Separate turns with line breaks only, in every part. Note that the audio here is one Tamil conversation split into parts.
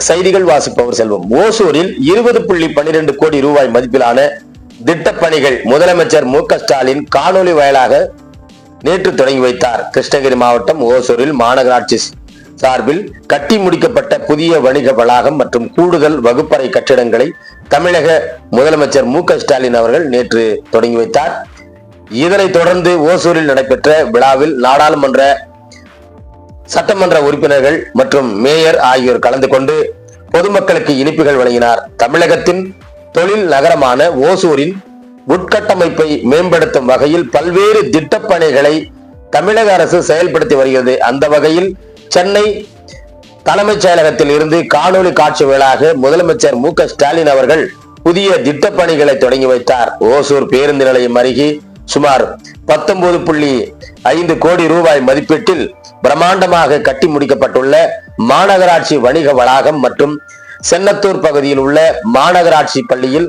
செய்திகள் வாசிப்பவர் செல்வம். ஓசூரில் 20.12 கோடி ரூபாய் மதிப்பிலான திட்டப்பணிகள் முதலமைச்சர் மு.க.ஸ்டாலின் காணொலி வாயிலாக நேற்று தொடங்கி வைத்தார். கிருஷ்ணகிரி மாவட்டம் ஓசூரில் மாநகராட்சி சார்பில் கட்டி முடிக்கப்பட்ட புதிய வணிக வளாகம் மற்றும் கூடுதல் வகுப்பறை கட்டிடங்களை தமிழக முதலமைச்சர் மு.க.ஸ்டாலின் அவர்கள் நேற்று தொடங்கி வைத்தார். இதனைத் தொடர்ந்து ஓசூரில் நடைபெற்ற விழாவில் நாடாளுமன்ற, சட்டமன்ற உறுப்பினர்கள் மற்றும் மேயர் ஆகியோர் கலந்து கொண்டு பொதுமக்களுக்கு இனிப்புகள் வழங்கினார். தமிழகத்தின் தொழில் நகரமான ஓசூரின் உட்கட்டமைப்பை மேம்படுத்தும் வகையில் பல்வேறு திட்டப்பணிகளை தமிழக அரசு செயல்படுத்தி வருகிறது. அந்த வகையில் சென்னை தலைமைச் செயலகத்தில் இருந்து காணொலி காட்சி வாயிலாக முதலமைச்சர் மு.க.ஸ்டாலின் அவர்கள் புதிய திட்டப்பணிகளை தொடங்கி வைத்தார். ஓசூர் பேருந்து நிலையம் அருகே சுமார் 19.5 கோடி ரூபாய் மதிப்பீட்டில் பிரம்மாண்டமாக கட்டி முடிக்கப்பட்டுள்ள மாநகராட்சி வணிக வளாகம் மற்றும் சென்னத்தூர் பகுதியில் உள்ள மாநகராட்சி பள்ளியில்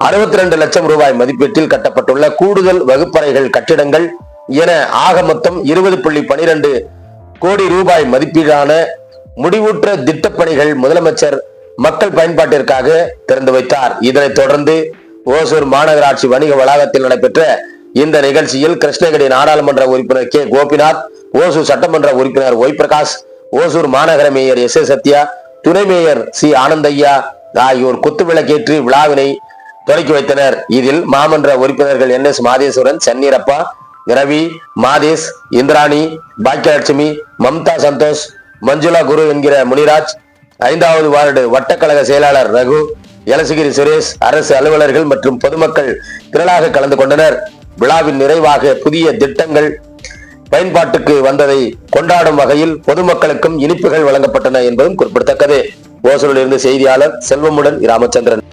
62 லட்சம் ரூபாய் மதிப்பீட்டில் கட்டப்பட்டுள்ள கூடுதல் வகுப்பறைகள் கட்டிடங்கள் என ஆக மொத்தம் 20.12 கோடி ரூபாய் மதிப்பீடான முடிவுற்ற திட்டப்பணிகள் முதலமைச்சர் மக்கள் பயன்பாட்டிற்காக திறந்து வைத்தார். இதனைத் தொடர்ந்து ஓசூர் மாநகராட்சி வணிக வளாகத்தில் நடைபெற்ற இந்த நிகழ்ச்சியில் கிருஷ்ணகிரி நாடாளுமன்ற உறுப்பினர் கே. கோபிநாத், ஓசூர் சட்டமன்ற உறுப்பினர் ஒய் பிரகாஷ், ஓசூர் மாநகர மேயர் எஸ். சத்யா, துணை மேயர் சி. ஆனந்தையா ஆகியோர் குத்துவிளக்கேற்றி விழாவினை தொடங்கி வைத்தனர். இதில் மாமன்ற உறுப்பினர்கள் என். எஸ். மாதேஸ்வரன், சென்னீரப்பா, ரவி, மாதேஷ், இந்திராணி, பாக்கியலட்சுமி, மம்தா சந்தோஷ், மஞ்சுளா குரு என்கிற முனிராஜ், 5வது வார்டு வட்டக்கழக செயலாளர் ரகு, எலசகிரி சுரேஷ், அரசு அலுவலர்கள் மற்றும் பொதுமக்கள் திரளாக கலந்து கொண்டனர். விழாவின் நிறைவாக புதிய திட்டங்கள் பயன்பாட்டுக்கு வந்ததை கொண்டாடும் வகையில் பொதுமக்களுக்கும் இனிப்புகள் வழங்கப்பட்டன என்பதும் குறிப்பிடத்தக்கது. ஓசூரில் இருந்து செய்தியாளர் செல்வமுடன் ராமச்சந்திரன்.